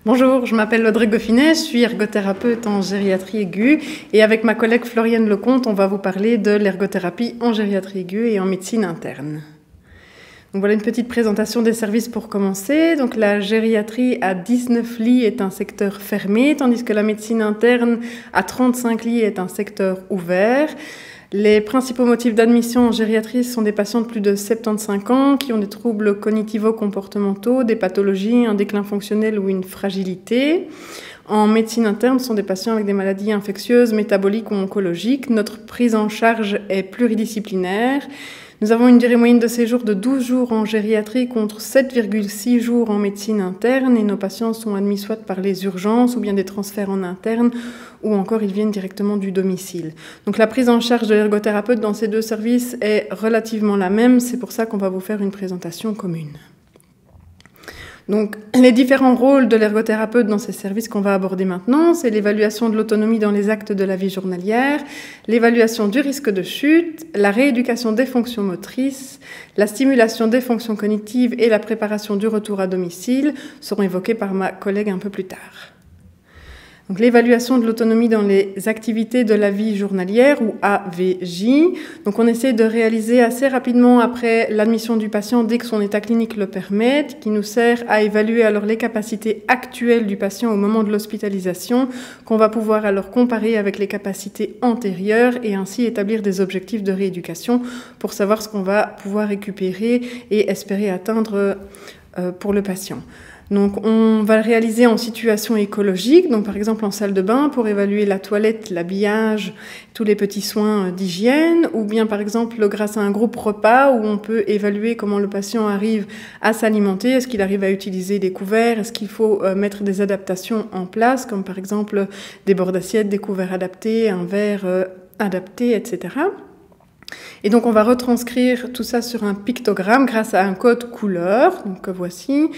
Bonjour, je m'appelle Audrey Goffinet, je suis ergothérapeute en gériatrie aiguë et avec ma collègue Floriane Lecomte, on va vous parler de l'ergothérapie en gériatrie aiguë et en médecine interne. Donc voilà une petite présentation des services pour commencer. Donc la gériatrie à 19 lits est un secteur fermé, tandis que la médecine interne à 35 lits est un secteur ouvert. Les principaux motifs d'admission en gériatrie sont des patients de plus de 75 ans qui ont des troubles cognitivo-comportementaux, des pathologies, un déclin fonctionnel ou une fragilité. En médecine interne, ce sont des patients avec des maladies infectieuses, métaboliques ou oncologiques. Notre prise en charge est pluridisciplinaire. Nous avons une durée moyenne de séjour de 12 jours en gériatrie contre 7,6 jours en médecine interne et nos patients sont admis soit par les urgences ou bien des transferts en interne ou encore ils viennent directement du domicile. Donc la prise en charge de l'ergothérapeute dans ces deux services est relativement la même, c'est pour ça qu'on va vous faire une présentation commune. Donc, les différents rôles de l'ergothérapeute dans ces services qu'on va aborder maintenant, c'est l'évaluation de l'autonomie dans les actes de la vie journalière, l'évaluation du risque de chute, la rééducation des fonctions motrices, la stimulation des fonctions cognitives et la préparation du retour à domicile seront évoquées par ma collègue un peu plus tard. Donc, l'évaluation de l'autonomie dans les activités de la vie journalière ou AVJ. Donc, on essaie de réaliser assez rapidement après l'admission du patient dès que son état clinique le permet, qui nous sert à évaluer alors les capacités actuelles du patient au moment de l'hospitalisation, qu'on va pouvoir alors comparer avec les capacités antérieures et ainsi établir des objectifs de rééducation pour savoir ce qu'on va pouvoir récupérer et espérer atteindre pour le patient. Donc, on va le réaliser en situation écologique, donc par exemple en salle de bain pour évaluer la toilette, l'habillage, tous les petits soins d'hygiène, ou bien par exemple grâce à un groupe repas où on peut évaluer comment le patient arrive à s'alimenter, est-ce qu'il arrive à utiliser des couverts, est-ce qu'il faut mettre des adaptations en place, comme par exemple des bords d'assiette, des couverts adaptés, un verre adapté, etc. Et donc, on va retranscrire tout ça sur un pictogramme grâce à un code couleur, donc voici.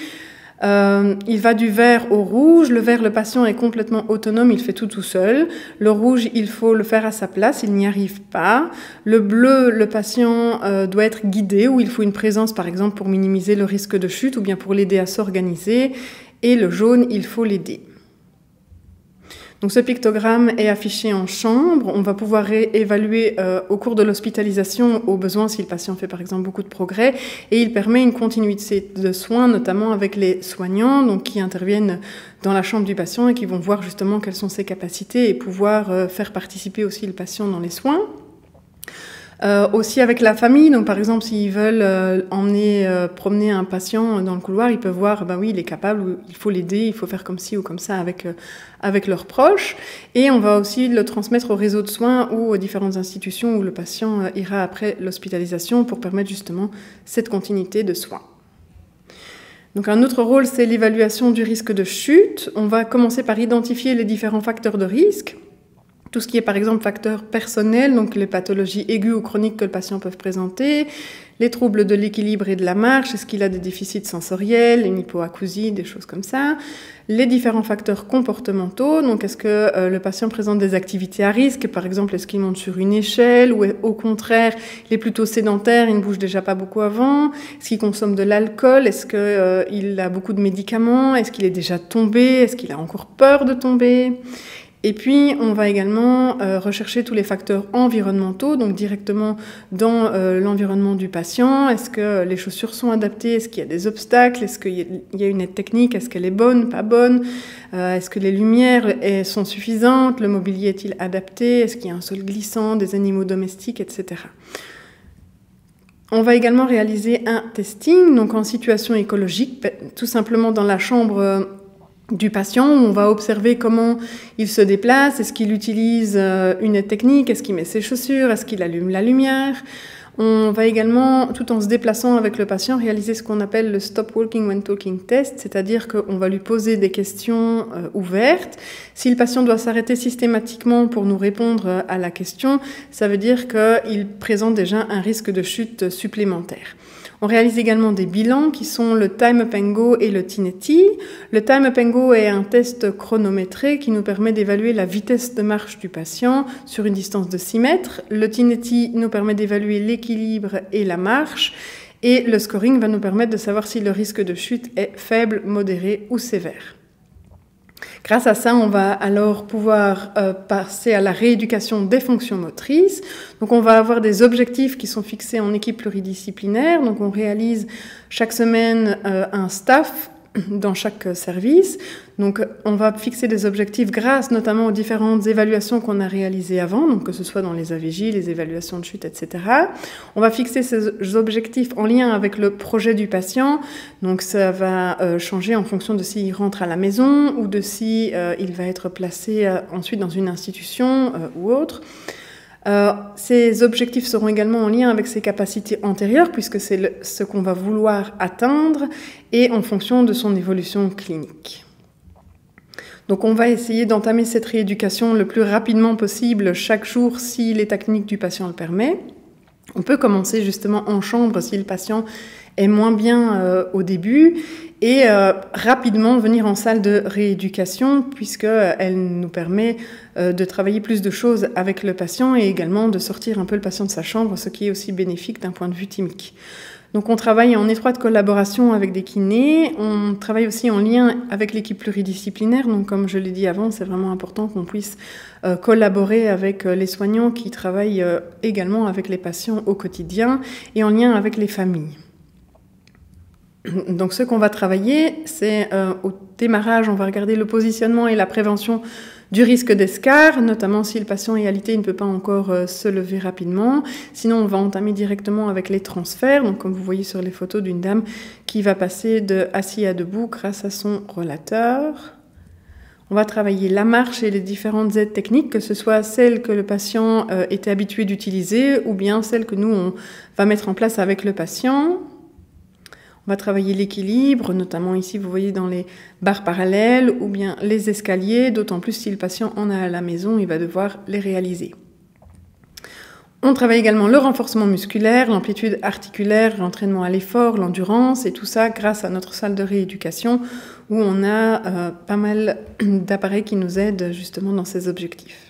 Il va du vert au rouge. Le vert, le patient est complètement autonome, il fait tout seul. Le rouge, il faut le faire à sa place, il n'y arrive pas. Le bleu, le patient doit être guidé, ou il faut une présence, par exemple, pour minimiser le risque de chute, ou bien pour l'aider à s'organiser. Et le jaune, il faut l'aider. Donc ce pictogramme est affiché en chambre. On va pouvoir évaluer au cours de l'hospitalisation au besoin si le patient fait par exemple beaucoup de progrès et il permet une continuité de soins, notamment avec les soignants donc, qui interviennent dans la chambre du patient et qui vont voir justement quelles sont ses capacités et pouvoir faire participer aussi le patient dans les soins. Aussi avec la famille, donc par exemple s'ils veulent promener un patient dans le couloir, ils peuvent voir, ben oui, il est capable, ou il faut l'aider, il faut faire comme ci ou comme ça avec leurs proches. Et on va aussi le transmettre au réseau de soins ou aux différentes institutions où le patient ira après l'hospitalisation pour permettre justement cette continuité de soins. Donc un autre rôle, c'est l'évaluation du risque de chute. On va commencer par identifier les différents facteurs de risque. Tout ce qui est par exemple facteur personnel, donc les pathologies aiguës ou chroniques que le patient peut présenter, les troubles de l'équilibre et de la marche, est-ce qu'il a des déficits sensoriels, une hypoacousie, des choses comme ça, les différents facteurs comportementaux, donc est-ce que le patient présente des activités à risque, par exemple est-ce qu'il monte sur une échelle ou au contraire il est plutôt sédentaire, il ne bouge déjà pas beaucoup avant, est-ce qu'il consomme de l'alcool, est-ce qu'il a beaucoup de médicaments, est-ce qu'il est déjà tombé, est-ce qu'il a encore peur de tomber. Et puis, on va également rechercher tous les facteurs environnementaux, donc directement dans l'environnement du patient. Est-ce que les chaussures sont adaptées? Est-ce qu'il y a des obstacles? Est-ce qu'il y a une aide technique? Est-ce qu'elle est bonne, pas bonne? Est-ce que les lumières sont suffisantes? Le mobilier est-il adapté? Est-ce qu'il y a un sol glissant, des animaux domestiques, etc. On va également réaliser un testing, donc en situation écologique, tout simplement dans la chambre du patient, on va observer comment il se déplace, est-ce qu'il utilise une aide technique, est-ce qu'il met ses chaussures, est-ce qu'il allume la lumière. On va également, tout en se déplaçant avec le patient, réaliser ce qu'on appelle le Stop Walking When Talking Test, c'est-à-dire qu'on va lui poser des questions ouvertes. Si le patient doit s'arrêter systématiquement pour nous répondre à la question, ça veut dire qu'il présente déjà un risque de chute supplémentaire. On réalise également des bilans qui sont le Time Up and Go et le Tinetti. Le Time Up and Go est un test chronométré qui nous permet d'évaluer la vitesse de marche du patient sur une distance de 6 mètres. Le Tinetti nous permet d'évaluer l'équilibre et la marche. Et le scoring va nous permettre de savoir si le risque de chute est faible, modéré ou sévère. Grâce à ça, on va alors pouvoir passer à la rééducation des fonctions motrices. Donc on va avoir des objectifs qui sont fixés en équipe pluridisciplinaire. Donc on réalise chaque semaine un staff dans chaque service. Donc on va fixer des objectifs grâce notamment aux différentes évaluations qu'on a réalisées avant, donc que ce soit dans les AVJ, les évaluations de chute, etc. On va fixer ces objectifs en lien avec le projet du patient. Donc ça va changer en fonction de s'il rentre à la maison ou de si il va être placé ensuite dans une institution ou autre. Ces objectifs seront également en lien avec ses capacités antérieures, puisque c'est ce qu'on va vouloir atteindre, et en fonction de son évolution clinique. Donc on va essayer d'entamer cette rééducation le plus rapidement possible, chaque jour, si l'état clinique du patient le permet. On peut commencer justement en chambre si le patient est moins bien au début, et rapidement venir en salle de rééducation, puisqu'elle nous permet de travailler plus de choses avec le patient et également de sortir un peu le patient de sa chambre, ce qui est aussi bénéfique d'un point de vue thymique. Donc on travaille en étroite collaboration avec des kinés, on travaille aussi en lien avec l'équipe pluridisciplinaire, donc comme je l'ai dit avant, c'est vraiment important qu'on puisse collaborer avec les soignants qui travaillent également avec les patients au quotidien et en lien avec les familles. Donc ce qu'on va travailler, c'est au démarrage, on va regarder le positionnement et la prévention du risque d'escar, notamment si le patient est alité, il ne peut pas encore se lever rapidement. Sinon, on va entamer directement avec les transferts, donc comme vous voyez sur les photos d'une dame qui va passer de assis à debout grâce à son relateur. On va travailler la marche et les différentes aides techniques, que ce soit celles que le patient était habitué d'utiliser ou bien celles que nous, on va mettre en place avec le patient. On va travailler l'équilibre, notamment ici, vous voyez, dans les barres parallèles ou bien les escaliers, d'autant plus si le patient en a à la maison, il va devoir les réaliser. On travaille également le renforcement musculaire, l'amplitude articulaire, l'entraînement à l'effort, l'endurance, et tout ça grâce à notre salle de rééducation où on a pas mal d'appareils qui nous aident justement dans ces objectifs.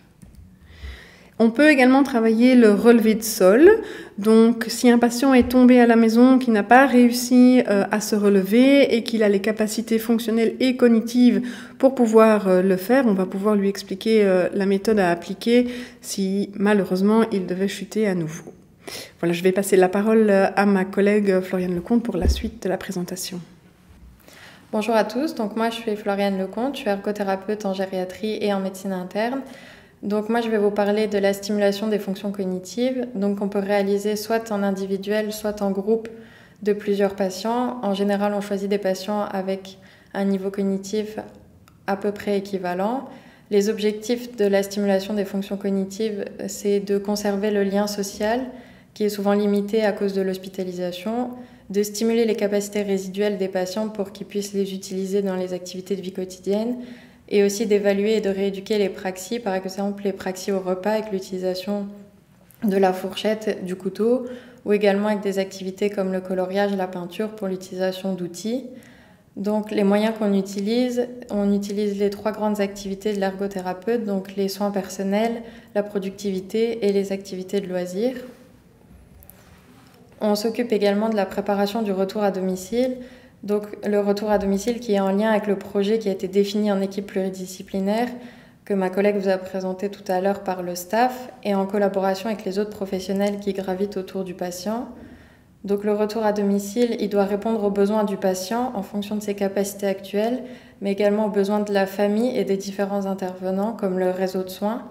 On peut également travailler le relevé de sol. Donc, si un patient est tombé à la maison, qui n'a pas réussi à se relever et qu'il a les capacités fonctionnelles et cognitives pour pouvoir le faire, on va pouvoir lui expliquer la méthode à appliquer si malheureusement il devait chuter à nouveau. Voilà, je vais passer la parole à ma collègue Floriane Lecomte pour la suite de la présentation. Bonjour à tous, donc moi je suis Floriane Lecomte, je suis ergothérapeute en gériatrie et en médecine interne. Donc moi je vais vous parler de la stimulation des fonctions cognitives. Donc on peut réaliser soit en individuel, soit en groupe de plusieurs patients. En général on choisit des patients avec un niveau cognitif à peu près équivalent. Les objectifs de la stimulation des fonctions cognitives, c'est de conserver le lien social qui est souvent limité à cause de l'hospitalisation, de stimuler les capacités résiduelles des patients pour qu'ils puissent les utiliser dans les activités de vie quotidienne, et aussi d'évaluer et de rééduquer les praxis, par exemple les praxis au repas avec l'utilisation de la fourchette, du couteau, ou également avec des activités comme le coloriage, la peinture pour l'utilisation d'outils. Donc les moyens qu'on utilise, on utilise les 3 grandes activités de l'ergothérapeute, donc les soins personnels, la productivité et les activités de loisirs. On s'occupe également de la préparation du retour à domicile. Donc le retour à domicile qui est en lien avec le projet qui a été défini en équipe pluridisciplinaire, que ma collègue vous a présenté tout à l'heure par le staff, et en collaboration avec les autres professionnels qui gravitent autour du patient. Donc le retour à domicile, il doit répondre aux besoins du patient en fonction de ses capacités actuelles, mais également aux besoins de la famille et des différents intervenants comme le réseau de soins.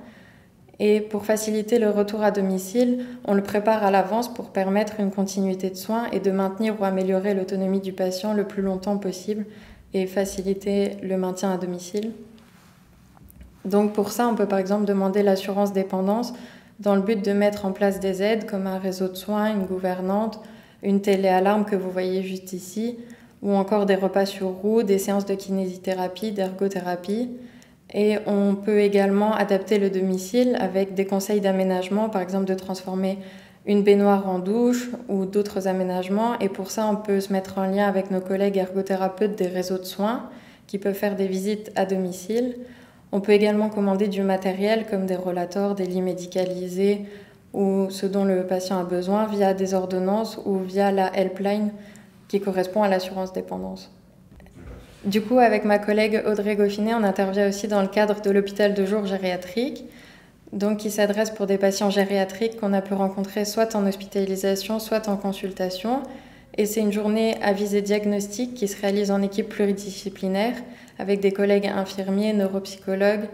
Et pour faciliter le retour à domicile, on le prépare à l'avance pour permettre une continuité de soins et de maintenir ou améliorer l'autonomie du patient le plus longtemps possible et faciliter le maintien à domicile. Donc pour ça, on peut par exemple demander l'assurance dépendance dans le but de mettre en place des aides comme un réseau de soins, une gouvernante, une téléalarme que vous voyez juste ici, ou encore des repas sur roue, des séances de kinésithérapie, d'ergothérapie. Et on peut également adapter le domicile avec des conseils d'aménagement, par exemple de transformer une baignoire en douche ou d'autres aménagements. Et pour ça, on peut se mettre en lien avec nos collègues ergothérapeutes des réseaux de soins qui peuvent faire des visites à domicile. On peut également commander du matériel comme des rollators, des lits médicalisés ou ce dont le patient a besoin via des ordonnances ou via la helpline qui correspond à l'assurance dépendance. Du coup, avec ma collègue Audrey Goffinet, on intervient aussi dans le cadre de l'hôpital de jour gériatrique, donc qui s'adresse pour des patients gériatriques qu'on a pu rencontrer soit en hospitalisation, soit en consultation. Et c'est une journée à visée diagnostique qui se réalise en équipe pluridisciplinaire avec des collègues infirmiers, neuropsychologues,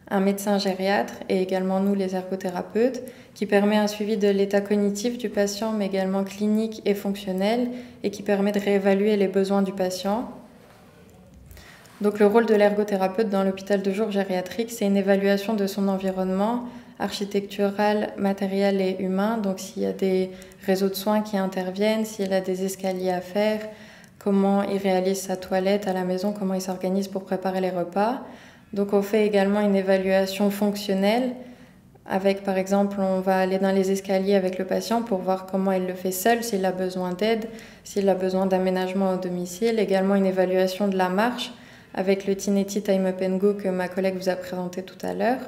un médecin gériatre et également nous les ergothérapeutes, qui permet un suivi de l'état cognitif du patient mais également clinique et fonctionnel et qui permet de réévaluer les besoins du patient. Donc le rôle de l'ergothérapeute dans l'hôpital de jour gériatrique, c'est une évaluation de son environnement architectural, matériel et humain. Donc s'il y a des réseaux de soins qui interviennent, s'il a des escaliers à faire, comment il réalise sa toilette à la maison, comment il s'organise pour préparer les repas. Donc on fait également une évaluation fonctionnelle avec, par exemple, on va aller dans les escaliers avec le patient pour voir comment il le fait seul, s'il a besoin d'aide, s'il a besoin d'aménagement au domicile. Également une évaluation de la marche avec le Tineti Time Up and Go que ma collègue vous a présenté tout à l'heure.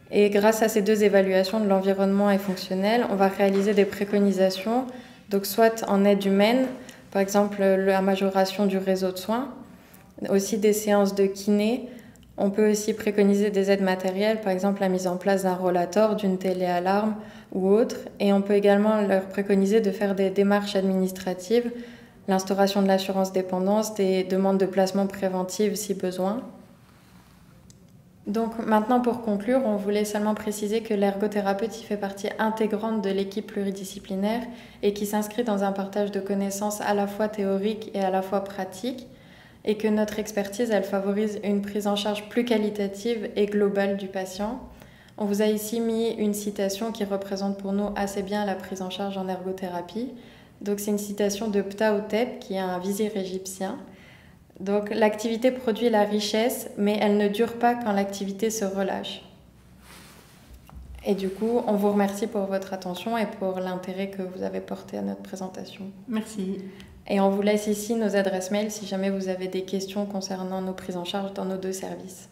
Et grâce à ces deux évaluations de l'environnement et fonctionnel, on va réaliser des préconisations, donc soit en aide humaine, par exemple la majoration du réseau de soins, aussi des séances de kiné. On peut aussi préconiser des aides matérielles, par exemple la mise en place d'un rollator, d'une téléalarme ou autre. Et on peut également leur préconiser de faire des démarches administratives, l'instauration de l'assurance dépendance, des demandes de placement préventive si besoin. Donc maintenant pour conclure, on voulait seulement préciser que l'ergothérapeute fait partie intégrante de l'équipe pluridisciplinaire et qui s'inscrit dans un partage de connaissances à la fois théoriques et à la fois pratiques et que notre expertise, elle favorise une prise en charge plus qualitative et globale du patient. On vous a ici mis une citation qui représente pour nous assez bien la prise en charge en ergothérapie. Donc c'est une citation de Ptahhotep, qui est un vizir égyptien. Donc l'activité produit la richesse, mais elle ne dure pas quand l'activité se relâche. Et du coup, on vous remercie pour votre attention et pour l'intérêt que vous avez porté à notre présentation. Merci. Et on vous laisse ici nos adresses mail si jamais vous avez des questions concernant nos prises en charge dans nos deux services.